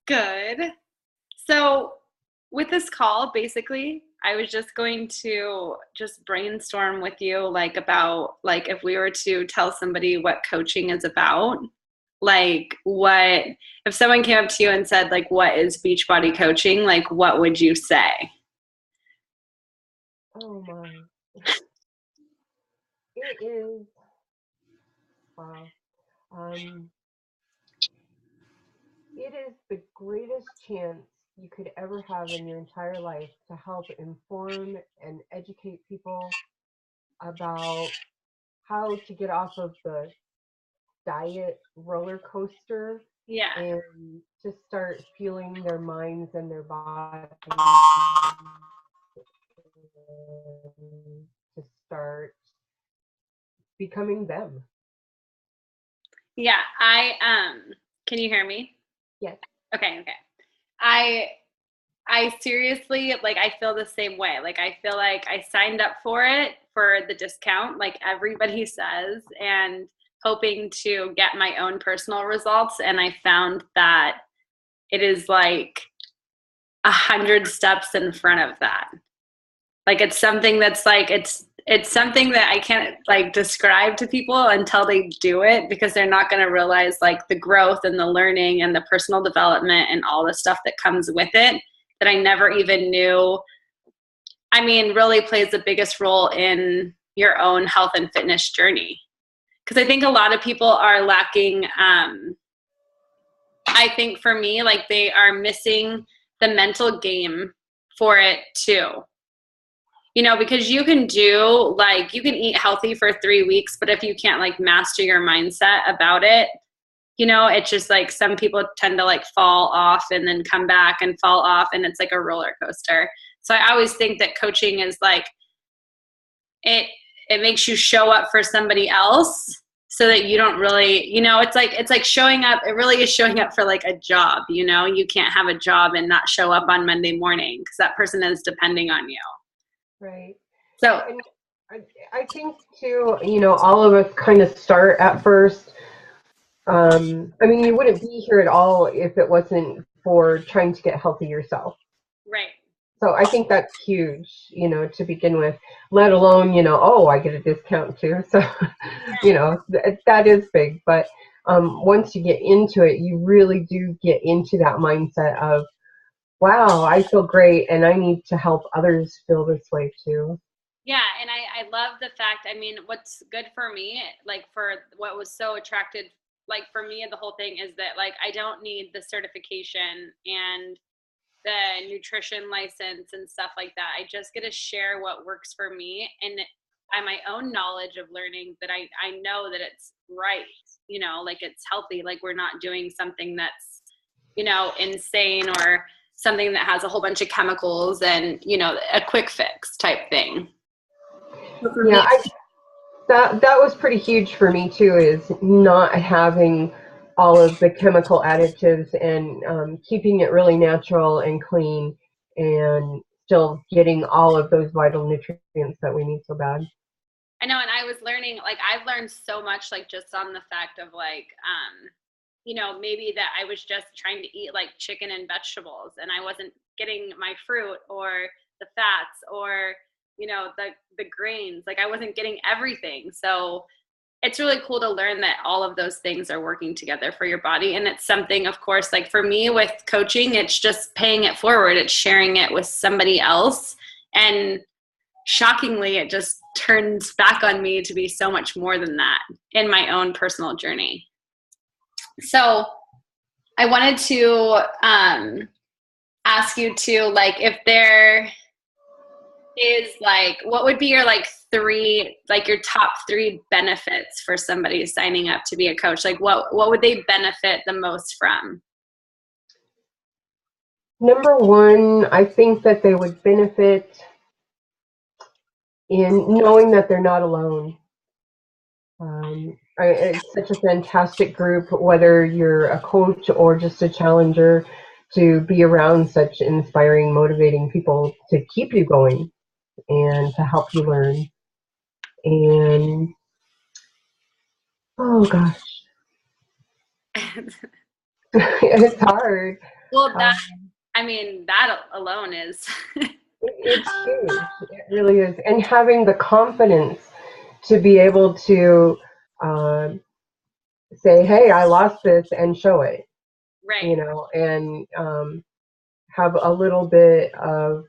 Good. So with this call, basically, I was just going to just brainstorm with you about if we were to tell somebody what coaching is about, what if someone came up to you and said what is Beachbody coaching, what would you say? Oh my. It is, wow. It is the greatest chance you could ever have in your entire life to help inform and educate people about how to get off of the diet roller coaster Yeah. and to start feeling their minds and their bodies to start becoming them. Yeah, can you hear me? Yes. Okay. I seriously, I feel the same way. I feel like I signed up for it for the discount, like everybody says, and hoping to get my own personal results. And I found that it is 100 steps in front of that. It's something that's it's something that I can't describe to people until they do it, because they're not going to realize the growth and the learning and the personal development and all the stuff that comes with it that I never even knew. I mean, really plays the biggest role in your own health and fitness journey. Because I think a lot of people are lacking, I think for me, they are missing the mental game for it too. Because you can do, you can eat healthy for 3 weeks, but if you can't master your mindset about it, it's just some people tend to fall off and then come back and fall off, and it's a roller coaster. So I always think that coaching is it makes you show up for somebody else so that you don't really, it's like showing up. It really is showing up for a job. You can't have a job and not show up on Monday morning because that person is depending on you. Right. So And I think too, all of us kind of start at first. I mean, you wouldn't be here at all if it wasn't for trying to get healthy yourself. right. So I think that's huge, to begin with, let alone, oh, I get a discount too. So, that is big. But once you get into it, you really do get into that mindset of, wow, I feel great and I need to help others feel this way too. Yeah, and I love the fact, I mean, what's good for me, for what was so attracted, for me, the whole thing is that, I don't need the certification and the nutrition license and stuff like that. I just get to share what works for me, and by my own knowledge of learning that I know that it's right, it's healthy, we're not doing something that's, insane or something that has a whole bunch of chemicals and, a quick fix type thing. Yeah, that was pretty huge for me too, is not having all of the chemical additives and keeping it really natural and clean and still getting all of those vital nutrients that we need so bad. I know, and I was learning, I've learned so much, just on the fact of maybe that I was just trying to eat chicken and vegetables, and I wasn't getting my fruit or the fats or the grains. I wasn't getting everything. So it's really cool to learn that all of those things are working together for your body. And it's something, of course, for me with coaching, it's just paying it forward. It's sharing it with somebody else. And shockingly, it just turns back on me to be so much more than that in my own personal journey. So I wanted to ask you to, if there is what would be your three, your top 3 benefits for somebody signing up to be a coach? What would they benefit the most from? Number one, I think that they would benefit in knowing that they're not alone. It's such a fantastic group, whether you're a coach or just a challenger, to be around such inspiring, motivating people to keep you going and to help you learn. And oh gosh, it's hard. Well, Um, that alone is, it's huge. It really is. And having the confidence to be able to uh, say, hey, I lost this and show it, right, and have a little bit of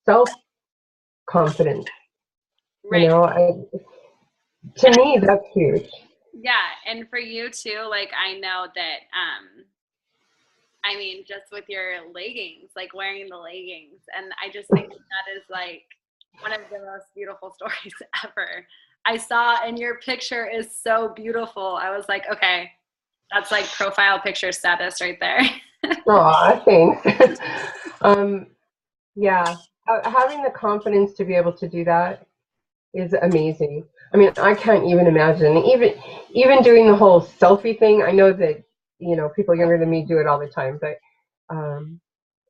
self confidence. right. To me, that's huge. Yeah, and for you too, like I know that just with your leggings, like wearing the leggings, and I just think that is like one of the most beautiful stories ever. I saw, and your picture is so beautiful. I was like, okay, that's like profile picture status right there. Aw, thanks. um, yeah, having the confidence to be able to do that is amazing. I mean, I can't even imagine even doing the whole selfie thing. I know that people younger than me do it all the time, but um,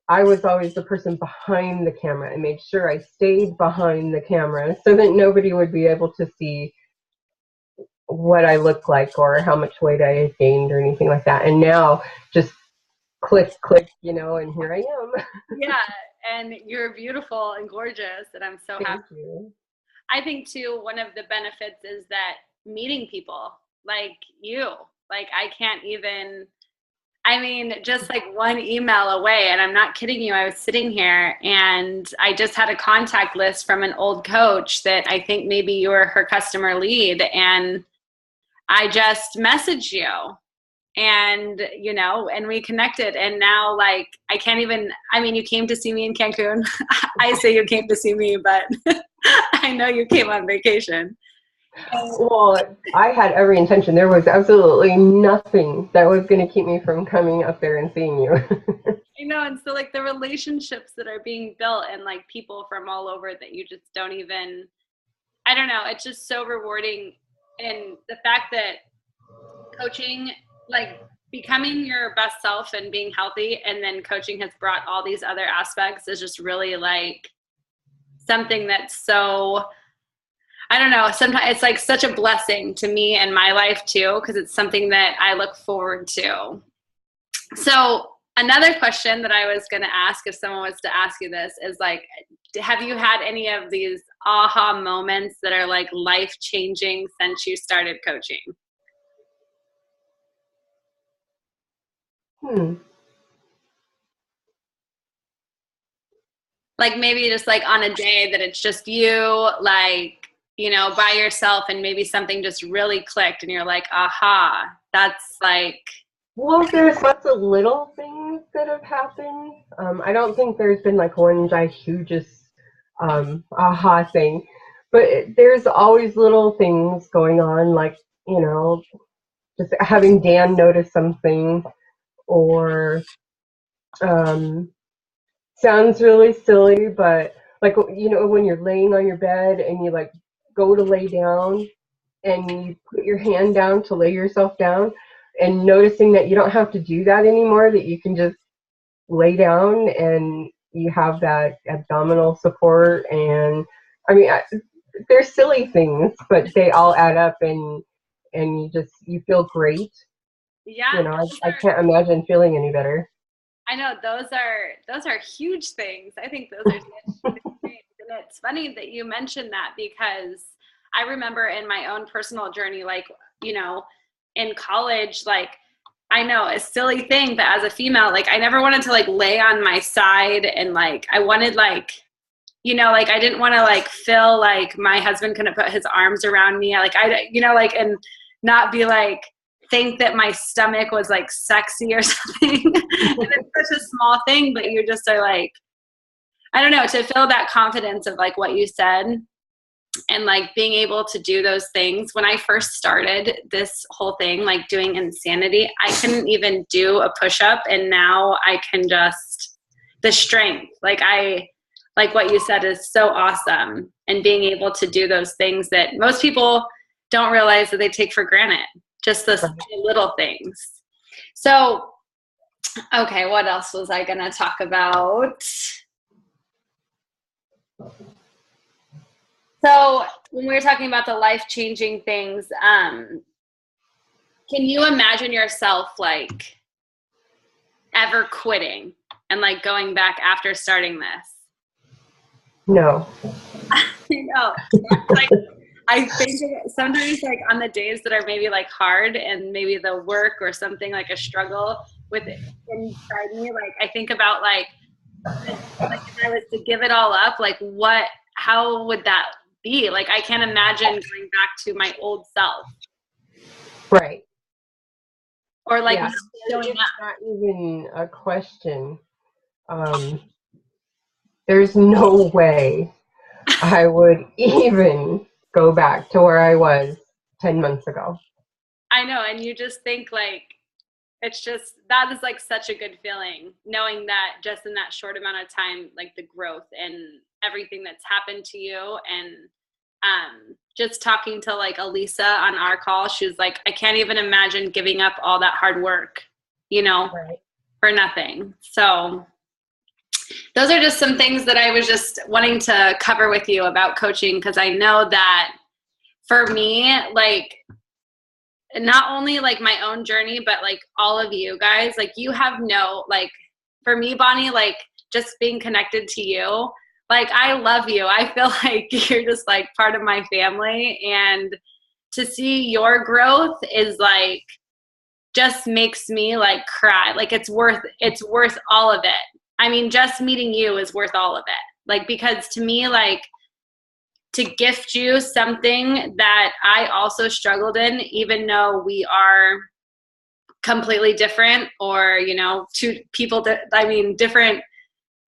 I was always the person behind the camera and made sure I stayed behind the camera so that nobody would be able to see what I looked like or how much weight I had gained or anything like that. And now just click, click, and here I am. Yeah, and you're beautiful and gorgeous, and I'm so happy. Thank you. I think too, one of the benefits is that meeting people like you, like I can't even, just like one email away, and I'm not kidding you. I was sitting here and I just had a contact list from an old coach that I think maybe you were her customer lead, and I just messaged you and we connected, and now like I can't even, you came to see me in Cancun. I say you came to see me, but I know you came on vacation. Well, I had every intention. There was absolutely nothing that was going to keep me from coming up there and seeing you. I know, and so like the relationships that are being built and like people from all over that you just don't even, I don't know, it's just so rewarding. And the fact that coaching, like becoming your best self and being healthy, and then coaching has brought all these other aspects is just really like something that's so, I don't know, sometimes it's like such a blessing to me and my life too, because it's something that I look forward to. So another question that I was going to ask if someone was to ask you this is like, have you had any of these aha moments that are like life changing since you started coaching? Hmm. Like maybe just like on a day that it's just you, like, by yourself, and maybe something just really clicked and you're like, aha, that's like, Well, there's lots of little things that have happened. I don't think there's been like one hugest aha thing, but there's always little things going on, like, just having Dan notice something, or um, sounds really silly, but like, when you're laying on your bed and you like go to lay down and you put your hand down to lay yourself down, and noticing that you don't have to do that anymore, that you can just lay down and you have that abdominal support. And I mean, they're silly things, but they all add up, and you feel great. yeah, I can't imagine feeling any better. I know those are huge things. I think those are such big things. And it's funny that you mentioned that, because I remember in my own personal journey, like, in college, like, I know a silly thing, but as a female, like I never wanted to like lay on my side, and like I wanted like, like I didn't want to like feel like my husband couldn't put his arms around me. Like like, and not be like, think that my stomach was like sexy or something. And it's such a small thing, but you just are like, I don't know, to feel that confidence of like what you said, and like being able to do those things. When I first started this whole thing, like doing Insanity, I couldn't even do a push-up, and now I can just, the strength, like what you said is so awesome. And being able to do those things that most people don't realize that they take for granted, just the little things. So, okay, what else was I going to talk about? So when we were talking about the life-changing things, can you imagine yourself like ever quitting and like going back after starting this? No. You know, like I think sometimes like on the days that are maybe like hard and maybe the work or something like a struggle with it inside me, like I think about like if I was to give it all up, like how would that be? Like I can't imagine going back to my old self. Right. Or like Yeah. not showing It's up. not even a question. There's no way I would even go back to where I was 10 months ago. I know, and you just think like it's just that is like such a good feeling knowing that just in that short amount of time, like the growth and everything that's happened to you. And just talking to like Elisa on our call, she was like, I can't even imagine giving up all that hard work, Right. for nothing. So those are just some things that I was just wanting to cover with you about coaching, because I know that for me, like not only like my own journey, but like all of you guys, like you have like for me, Bonnie, like just being connected to you, like I love you. I feel like you're just like part of my family, and to see your growth is like just makes me like cry. Like it's worth all of it. I mean, just meeting you is worth all of it. Like, because to me, like to gift you something that I also struggled in, even though we are completely different, or, two people that, different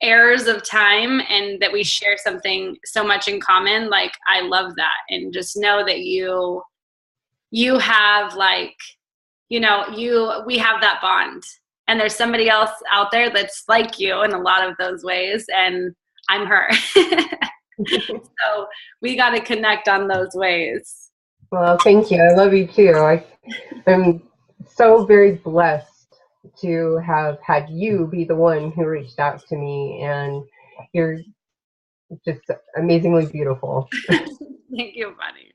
eras of time, and that we share something so much in common. Like, I love that. And just know that you have like, we have that bond, and there's somebody else out there that's like you in a lot of those ways. And I'm her. So we got to connect on those ways. Well, thank you. I love you too. I'm so very blessed to have had you be the one who reached out to me, and you're just amazingly beautiful. Thank you, buddy.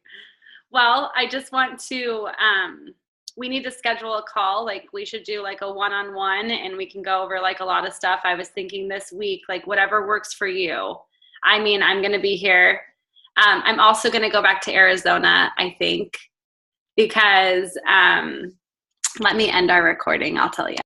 Well, I just want to, we need to schedule a call. Like we should do like a one-on-one, and we can go over like a lot of stuff. I was thinking this week, like whatever works for you. I mean, I'm going to be here. I'm also going to go back to Arizona, I think, because let me end our recording. I'll tell you.